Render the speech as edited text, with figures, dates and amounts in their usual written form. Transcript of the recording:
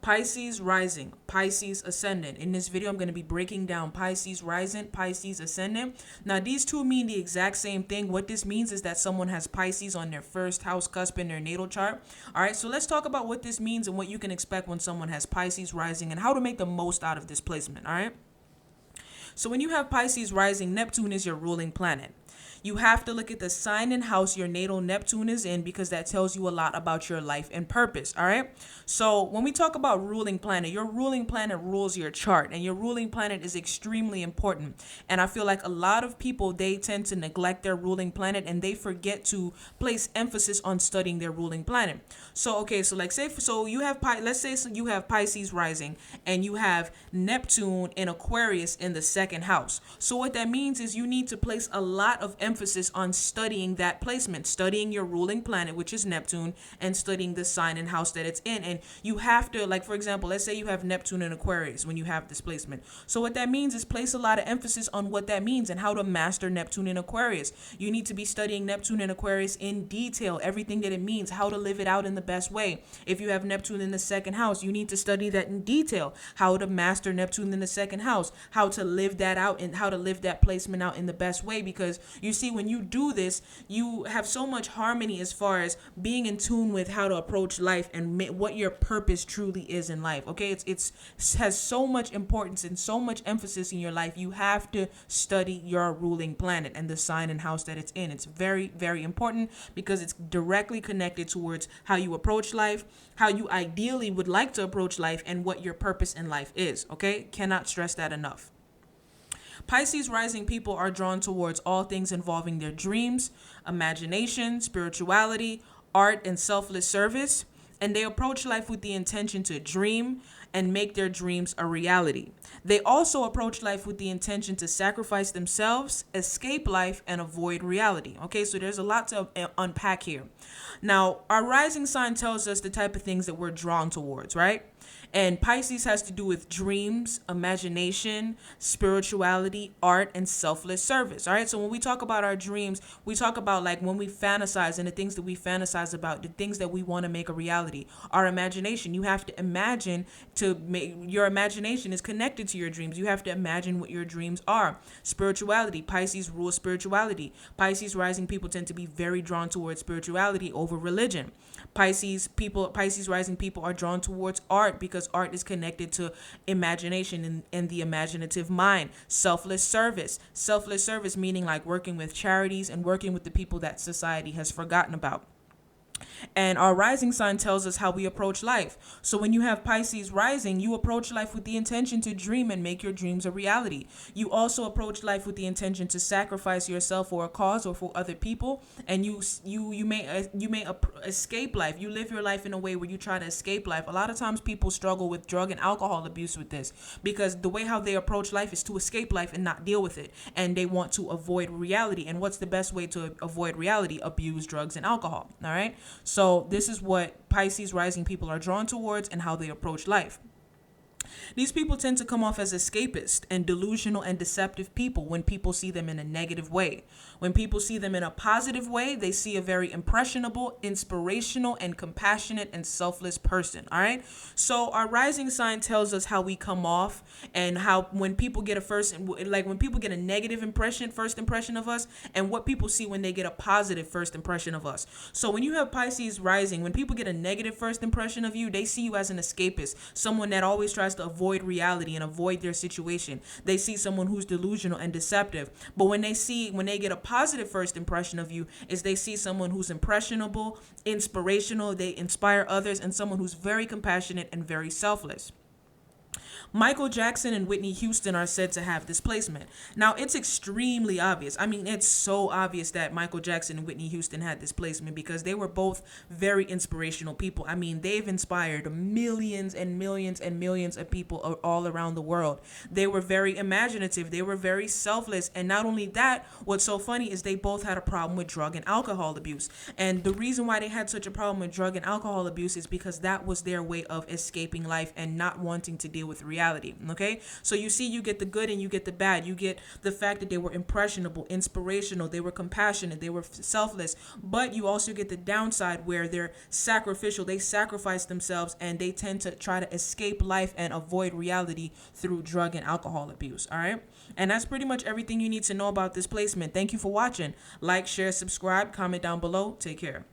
Pisces rising, Pisces ascendant. In this video, I'm going to be breaking down Pisces rising, Pisces ascendant. Now, these two mean the exact same thing. What this means is that someone has Pisces on their first house cusp in their natal chart. All right, so let's talk about what this means and what you can expect when someone has Pisces rising and how to make the most out of this placement. All right. So when you have Pisces rising, Neptune is your ruling planet. You have to look at the sign and house your natal Neptune is in because that tells you a lot about your life and purpose. All right. So when we talk about ruling planet, your ruling planet rules your chart, and your ruling planet is extremely important. And I feel like a lot of people, they tend to neglect their ruling planet and they forget to place emphasis on studying their ruling planet. So okay, so like say so you have let's say you have Pisces rising and you have Neptune in Aquarius in the second house. So what that means is you need to place a lot of emphasis on studying that placement, studying your ruling planet, which is Neptune, and studying the sign and house that it's in. And you have to, like, for example, let's say you have Neptune in Aquarius when you have this placement. So what that means is place a lot of emphasis on what that means and how to master Neptune in Aquarius. You need to be studying Neptune in Aquarius in detail, everything that it means, how to live it out in the best way. If you have Neptune in the second house, you need to study that in detail, how to master Neptune in the second house, how to live that out and how to live that placement out in the best way. Because you see, when you do this, you have so much harmony as far as being in tune with how to approach life and what your purpose truly is in life. Okay, it's has so much importance and so much emphasis in your life. You have to study your ruling planet and the sign and house that it's in. It's very, very important because it's directly connected towards how you approach life, how you ideally would like to approach life, and what your purpose in life is. Okay, cannot stress that enough. Pisces rising people are drawn towards all things involving their dreams, imagination, spirituality, art, and selfless service. And they approach life with the intention to dream and make their dreams a reality. They also approach life with the intention to sacrifice themselves, escape life, and avoid reality. Okay, so there's a lot to unpack here. Now, our rising sign tells us the type of things that we're drawn towards, right? And Pisces has to do with dreams, imagination, spirituality, art, and selfless service. All right. So when we talk about our dreams, we talk about like when we fantasize and the things that we fantasize about, the things that we want to make a reality. Our imagination, you have to imagine to make your imagination is connected to your dreams. You have to imagine what your dreams are. Spirituality, Pisces rules spirituality. Pisces rising people tend to be very drawn towards spirituality over religion. Pisces rising people are drawn towards art because art is connected to imagination and the imaginative mind. Selfless service meaning like working with charities and working with the people that society has forgotten about. And our rising sign tells us how we approach life. So when you have Pisces rising, you approach life with the intention to dream and make your dreams a reality. You also approach life with the intention to sacrifice yourself for a cause or for other people. And you may escape life. You live your life in a way where you try to escape life. A lot of times people struggle with drug and alcohol abuse with this because the way how they approach life is to escape life and not deal with it. And they want to avoid reality. And what's the best way to avoid reality? Abuse drugs and alcohol. All right. So this is what Pisces rising people are drawn towards and how they approach life. These people tend to come off as escapist and delusional and deceptive people when people see them in a negative way. When people see them in a positive way, they see a very impressionable, inspirational, and compassionate and selfless person. All right. So our rising sign tells us how we come off and how when people get when people get a negative first impression of us, and what people see when they get a positive first impression of us. So when you have Pisces rising, when people get a negative first impression of you, they see you as an escapist, someone that always tries to avoid reality and avoid their situation. They see someone who's delusional and deceptive. But when they get a positive first impression of you, is they see someone who's impressionable, inspirational, they inspire others, and someone who's very compassionate and very selfless. Michael Jackson and Whitney Houston are said to have this placement. Now, it's extremely obvious. I mean, it's so obvious that Michael Jackson and Whitney Houston had this placement because they were both very inspirational people. I mean, they've inspired millions and millions and millions of people all around the world. They were very imaginative. They were very selfless. And not only that, what's so funny is they both had a problem with drug and alcohol abuse. And the reason why they had such a problem with drug and alcohol abuse is because that was their way of escaping life and not wanting to deal with with reality. Okay, so you see, you get the good and you get the bad. You get the fact that they were impressionable, inspirational, they were compassionate, they were selfless, but you also get the downside where they're sacrificial. They sacrifice themselves and they tend to try to escape life and avoid reality through drug and alcohol abuse. All right, and that's pretty much everything you need to know about this placement. Thank you for watching. Like, share, subscribe, comment down below. Take care.